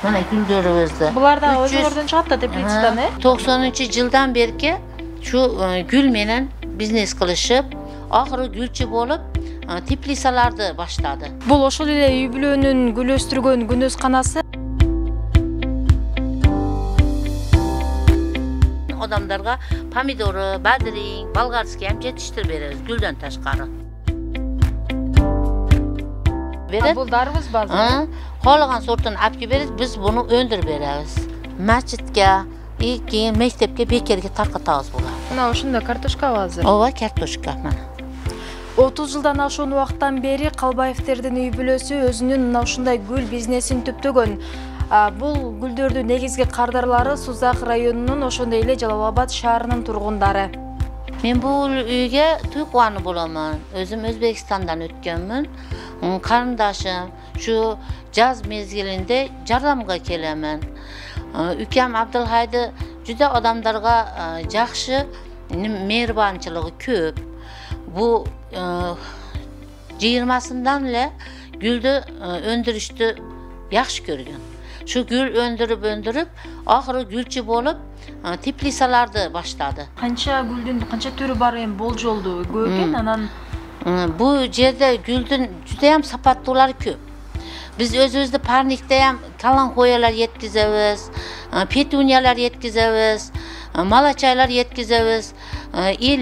Mana gullarimizni. Bulardan o'zingizdan chiqadi teplitsadan, 90-yildan berki shu gul bilan biznes qilishib, oxiri gulchi bo'lib, teplitsalarni boshladi. Bu ошол эле үй бүлөнүн гүл өстүргөн күнөзканасы. Odamlarga pomidori, badring, bolgarskiy ham yetishtirib beramiz guldan tashqari. Bu darimiz ba'zi. Xohlagan sortini olib kelib beramiz, biz buni o'ndirib beramiz. Masjidga, keyin maktabga, bekerga tarqatamiz bularni. Mana shunda kartoshka hozir. Ova kartoshka mana. 30 жылдан ашуун убакыттан бери Калбаевдердин үй бүлөсү өзүнүн мына ушундай гүл бизнесин түптөгөн. Бул гүлдөрдүн негизги кардарлары Сузак районунун, ошондой эле Жалал Абад шаарынын тургундары. Men bu uyga to'y quvani bo'laman. O'zim O'zbekistondan o'tganman. Qarindoshim shu jaz mezgilinde yordamga kelaman. Ukam Abdulhaydi juda odamlarga yaxshi, mehribonchiligi ko'p. Bu 20'sından gülde öndürüştü yaxshi ko'rgan. Shu gül öndürüp oxiri gülchi bo'lib teplitsalarni boshladi. Qancha gulдун qancha türü бар эми болжолду көйгөн анан bu yerda gulдун juda ham sapatlari ko'p. Biz o'zimizda parnikda ham kalanxoyalar yetkazamiz, petuniyalar yetkazamiz, malachaylar yetkazamiz,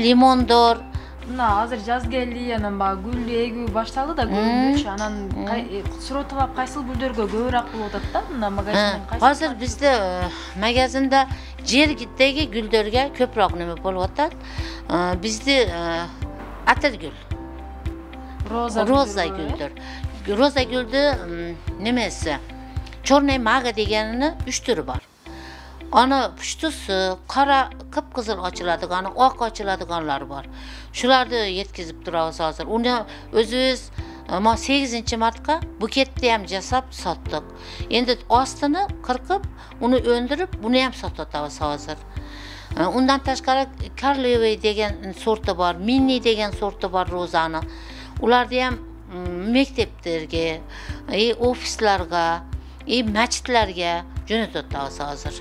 limondor. Мына азыр жаз келди, анан баа гүл эгүү башталды да көрүнүчү. Анан суротулап кайсыл гүлдөргө көбүрөөк болуп атат да, мына магазинден кайсы? Азыр бизде магазинде жергидеги гүлдөргө көпүрөөк неме болуп атат. Бизде атыргүл, роза гүлдөр. Роза gülde nemesi? Çornay maga degenini 3 türü var. Ana püştüsü, kara, kıpkızıl açıladıganı, ok açıladıganlar var. Şularda yetkizip durağız hazır. Onu özümüz 8. martga buketli hem jasap sattık. Endi astını kırkıp, onu öndürüp, bunu hem sattık hazır. Ondan taşkara Karlovy degen sortu var, Minni degen sortu var rozanı. Ularda hem mekteplerge, ofislarga, masjidlarga jo'natamiz hazır.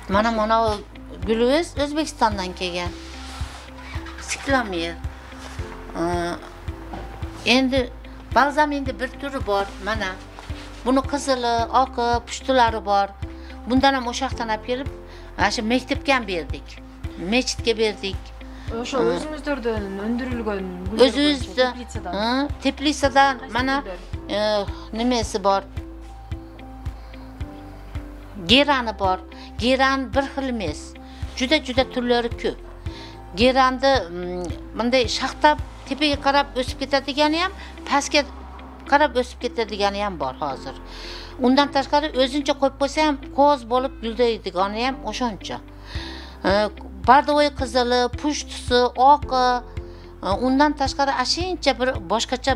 Mana gülüz O'zbekistondan kelgan. Siklamiya. Endi balzam endi bir turi bor. Mana buni qizili, oqi, pushtulari bor. Bundan ham o'shaqdan olib kelib, mana shu maktabga ham berdik. Masjidga berdik. O'sha o'zingizlardan öndürülgön gullar. O'zingizda teplitsadan mana nimasi bor? Gerani bor. Geran bir xil emas. Juda turlari ko'p. Geranni bunday shaxtab tepaga qarab o'sib ketadigani ham, pastga qarab o'sib ketadigani ham bor hozir. Undan tashqari o'zincha qo'yib qo'ysa ham qo'z bo'lib guldaydigani ham o'shoncha. Bardovoy qizili, pushtusi, oqi, undan tashqari ashincha bir boshqacha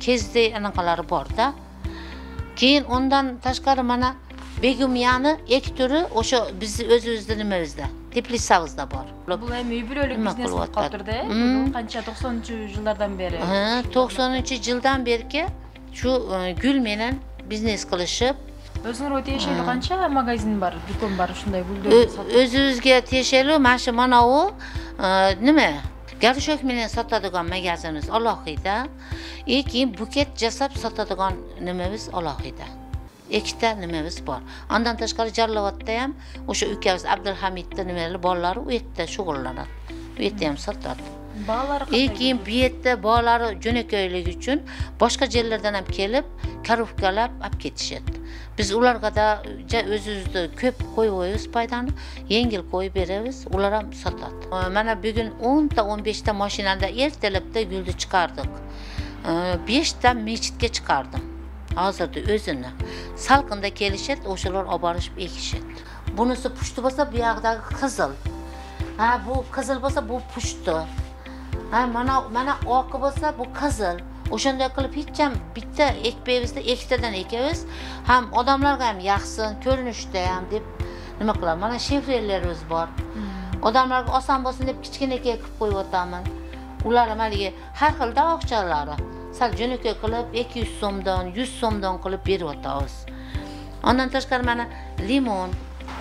kezdi anaqalari bor-da. Keyin undan tashqari mana Begumyani iki türü o'sha biz o'zimizda nimamizda, teplitsamizda bor. Bu hem uy бүлөлүк бизнес болуп калыптыр-да. Qancha 90-yıllardan beri. 90-yıldan berki shu gül menen biznes qilishib, o'zingizga tegishli qancha magazin bor, do'kon bor shunday gullarni sotib. O'zingizga tegishli mana u nima? Garishok menen sotadigan magazinimiz alohida, keyin buket jasab sotadigan nimamiz alohida. Ikkita nimamiz bor. Ondan tashqari Jarlovotda ham o'sha ukamiz Abdulhamidning nimalari bolalari u yerda shug'ullanadi. U yerda ham sotadi. Bolalar qanday? Keyin bu yerda bolalari jo'nakoyligi uchun boshqa yerlardan ham kelib, korobkalab olib ketishadi. Biz ularga da o'zimizda ko'p qo'yib qo'yamiz paydani, yengil qo'yib beramiz, ular ham sotadi. Mana bugun 10 ta 15 ta mashinada ertalabda gulni chiqardik. 5 ta masjidga chiqardim. Hozirda o'zini salqinda kelishadi, o'shalar olib borishib ekishadi. Bunisi pushti bo'lsa, bu yoqdagi qizil. Bu qizil bo'lsa, bu pushti. Mana oqi bo'lsa, bu qizil. O'shanday qilib hech ham bitta ekpayimizda ikkitadan ekamiz. Ham odamlarga ham yaxsin, ko'rinishda ham deb nima qilamiz? Mana shifrerlarimiz bor. Odamlarga oson bo'lsin deb kichkina qilib qo'yib o'taman. Ular maligi har xilda oqchalari. sal jo'nakay qilib 200 so'mdan, 100 so'mdan qilib berib o'tamiz. Ondan tashqari mana limon,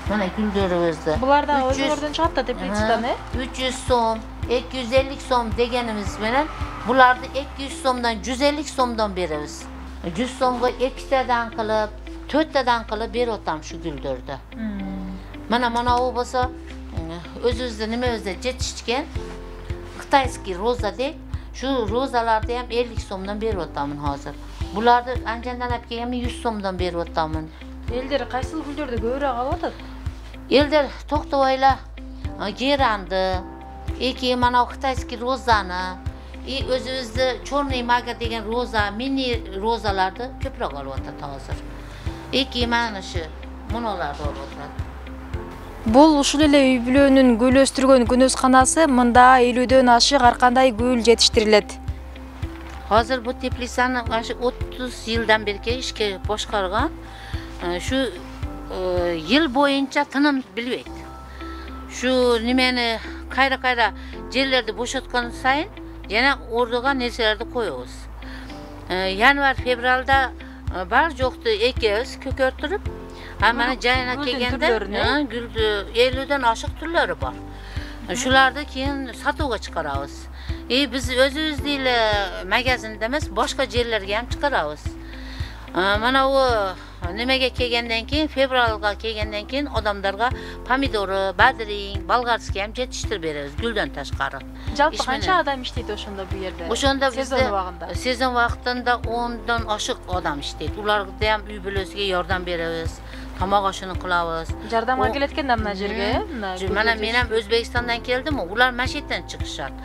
mana guldurimizda. Bularda o'zlaridan chiqadi teplitsadan, 300 so'm, 250 so'm deganimiz bilan bularni 200 so'mdan 150 so'mdan beramiz. 100 so'mga 2 tadan qilib, 4 tadan qilib berib o'tamiz shu guldurda. Mana u bo'lsa o'zimizda nima o'zida yetishgan Xitoyskiy rozadek, shu rozalarni ham 50 so'mdan berib o'taman hozir. Bularni anjandan olib kelganman 100 so'mdan berib o'taman. Elder qaysi gullarda ko'proq olyapti? Elder to'xtavoylar geranni, mana Xitoyskiy rozani, o'zimizda Chorniy maga degan roza, mini rozalarni ko'proq olyapti hozir. Mana shu munolarni olyapti. Бул ушул эле үй бүлөнүн гүл өстүргөн күнөзканасы, мында 50дөн ашык ар кандай гүл жетиштирилет. Hozir bu teplitsani shu 30 yildan beri ishga boshqargan. Shu yil bo'yincha tinim bilmaydi. Shu nimani qayra yerlarda bo'shatgan sayin yana o'rniga narsalarni qo'yamiz. Yanvar fevralda bar yo'qni ekamiz, ko'kartirib, mana joyina kelganda gulni 50 dan oshiq turlari bor. Shularni keyin sotuvga chiqaramiz. Biz o'zimizda magazinda emas, boshqa joylarga ham chiqaramiz. Mana u nimaga kelgandan keyin, fevralga kelgandan keyin odamlarga pomidori, badring, bolgarskiy ham yetishtirib beramiz guldan tashqari. Jalpi qancha odam ishlaydi o'shanda bu yerda? O'shanda sezon vaqtida. Sezon vaqtida 10 dan oshiq odam ishlaydi. Ularga ham uy bo'lasiga yordam beramiz. Tomoq oshini qilamiz. Jardamga kelayotganda mana yerga. Mana men ham O'zbekistondan keldim, ular masjiddan chiqishadi.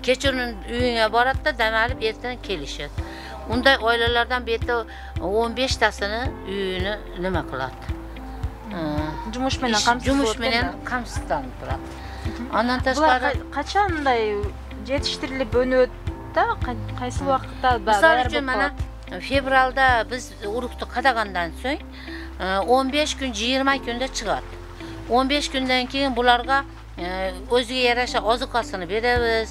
Kechirning uyiga boradi-da, dam olib ertadan kelishadi. Unday oilalardan bu yerda 15 tasini uyini nima qiladi? Jumush bilan qamsizlanib turadi. Ondan tashqari qachonday yetishtirilib o'nadi, qaysi vaqtda misol uchun mana fevralda biz urug'ni qadagandan so'ng 15 kun 20 kunda chiqadi. 15 kundan keyin bularga o'ziga yarasha oziqasini beramiz,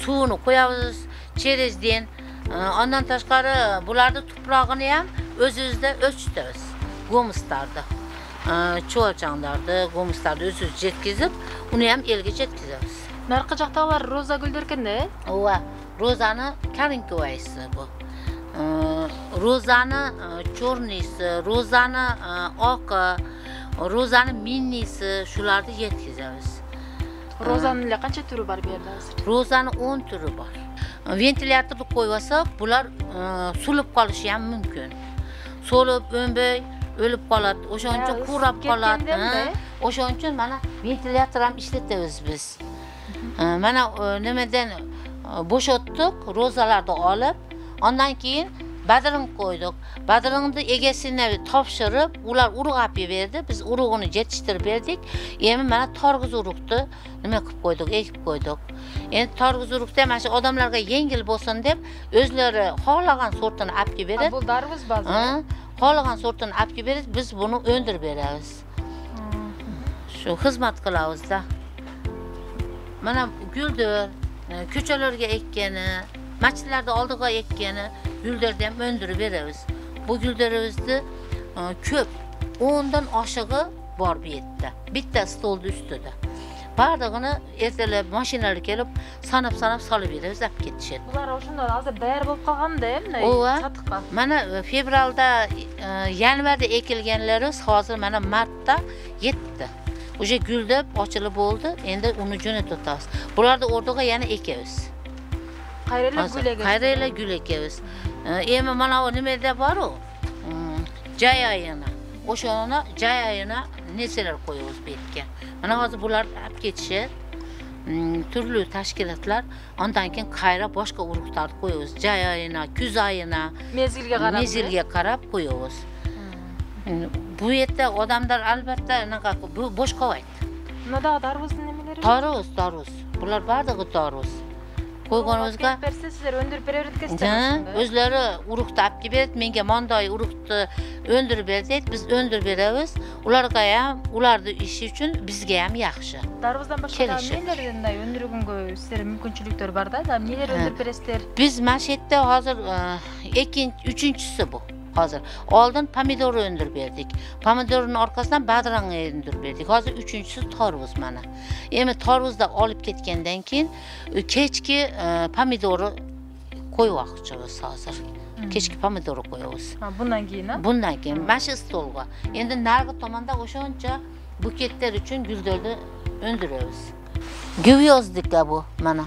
suvini qo'yamiz, cherezdin. Ondan tashqari bularni tuprog'ini ham o'zimizda o'chitamiz. Go'mistarda. Cho'lchanlarda, go'mistarda o'zimiz yetkazib, uni ham elga yetkazamiz. Narqi joqdagilar roza guldirkanda? Va rozani karinkovaysi bu. Rozani chornisi, rozani oqi, rozani minnisi shularni yetkazamiz. Rozani qancha turi bor bu yerda hozir? Rozani 10 turi bor. Ventilyatorni qo'yib olsa, bular sulib qolishi ham mumkin. So'lib, o'nbay o'lib qoladi. O'shaning uchun qurab qoladi. O'shaning uchun mana ventilyator ham ishlatamiz biz. Mana nimadan bo'shatdik, rozalarni olib, ondan keyin badring qo'ydik. Badringni egasini topshirib, ular urug' olib berdi. Biz urug'ini yetishtirib berdik. Endi mana torgiz urug'ni nima qilib qo'ydik, ekib qo'ydik. Endi torgiz urug'da mana shu odamlarga yengil bo'lsin deb, o'zlari xohlagan sortini olib beradi. Bu darviz ba'zi. Xohlagan sortini olib beradi, biz buni o'ndirib beramiz. Shu xizmat qilamiz-da. Mana guldir, ko'chalarga ekkani, masjidlarda oldiga ekkani gullarni ham o'ndirib beramiz. Bu gullarimizni ko'p, 10 dan oshig'i bor bu yerda. Bitta stolning ustida. Bardig'ini ertalab mashinalar kelib, sanab solib beramiz, olib ketishadi. Bular o'shunda hozir tayyor bo'lib qolganda, satiqqa. Mana fevralda, yanvarda ekilganlari hozir mana martda yetdi. O'sha guldab ochilib bo'ldi, endi uni jo'natib o'tamiz. Bularni o'rniga yana ekamiz. Qayraylar gul ekamiz. Endi mana u nimada bor-ku? Jay oyini. O'shani jay oyini nechalar qo'yamiz bu yerga. Mana hozir bular olib ketishadi. Turli tashkilotlar, ondan keyin qayra boshqa urug'larni qo'yamiz. Jay oyini, kuz oyini, mezgilga qarab qo'yamiz. Bu yerda odamlar albatta bo'sh qolmaydi. Bunda darvozning nimalari? Tarvuz. Bular bardig'i tarvuz. koyganımızga berse sizler öndürüp berip Ha, etkensizler. özleri urukta apıp berip, menga monday uruktu öndürüp ber deyt, biz öndürüp beremiz. Ularga ham, ulardı işi üçün bizge ham yaxşı. Darыбыздан башка дагы Келишет. нелерден да өндүргөнгө силердин мүмкүнчүлүктөр бар да? Дагы нелер өндүрүп бересиздер? Biz maşette hazır üçüncüsü bu. Hazır. Oldun pomidoru öndürüp berdik. Pomidorun arkasından badırağını öndürüp berdik. Hazır üçüncüsü tarvuz mana. Emi tarvuz da alıp ketgenden keyin keçki pomidoru koyup akçabız hazır. Keçki pomidoru koyuyoruz. Ha, bundan keyin ha? Bundan keyin maşı stolga. Endi nargı tomanda oşonça buketler üçün güllerdi öndürüyoruz. Güviyozdik bu mana.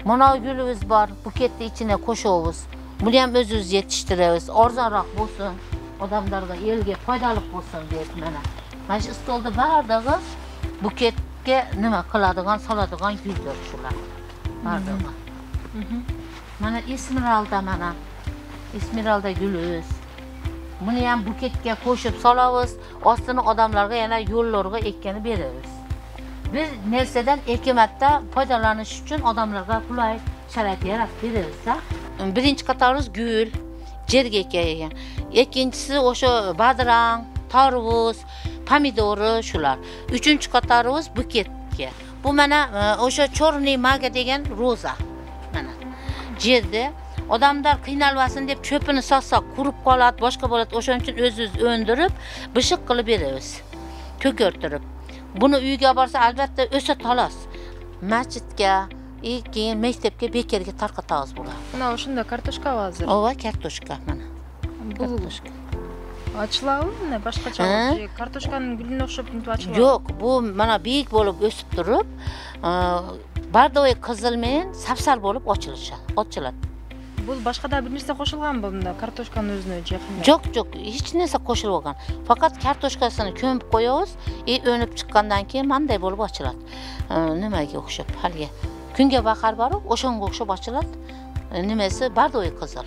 Mana gülümüz var, buketli içine koşuyoruz. Bunu ham özümüz yetiştiremiz. Arzonroq bo'lsin, odamlarga, elga foydali bo'lsin deb mana. Mana shu stolda bardagi buketga nima qiladigan, soladigan gullar shular. Bardigi. Mana esmeralda mana. Esmeralda gulimiz. Buni ham buketga qo'shib solamiz, ostini odamlarga yana yo'llarga ekkani beramiz. Biz narsadan ekimatda foydalanish uchun odamlarga qulay sharoit yaratib beramiz. Birinchi qatorimiz gul, jerga ekan. Ikkinchisi o'sha badırang, tarvuz, pomidori shular. Uchinchi qatorimiz buketga. Bu mana o'sha chorniy maga degan roza. Mana jerda odamlar qiynalmasin deb cho'pini sotsak qurib qoladi, boshqa bo'ladi. O'shaning uchun o'zimiz o'ndirib, bishiq qilib beramiz. Ko'kartirib. Buni uyga borsa albatta o'sa tolas. Masjidga, keyin maktabga, bekerga tarqatamiz bular. Мына ушунда картошка азыр. Ova kartoshka mana. Бул Kartoshka. ачылабы мына башкача Ha? же картошканын гүлүнө окшоп мынтип ачылабы? Yo'q, bu mana biyik bo'lib o'sib turib, bardoy qizil men sapsar bo'lib ochiladi. Бул башка да бир нерсе кошулганбы мында картошканын өзүнө же кандай? Yo'q, hech narsa qo'shilmagan. Faqat kartoshkasini ko'mib qo'yamiz, o'nib chiqqandan keyin manday bo'lib ochiladi. Nimaga o'xshab, haliga kunga baqar borib, o'shanga o'xshab ochiladi. Nimasi bardoy qizil.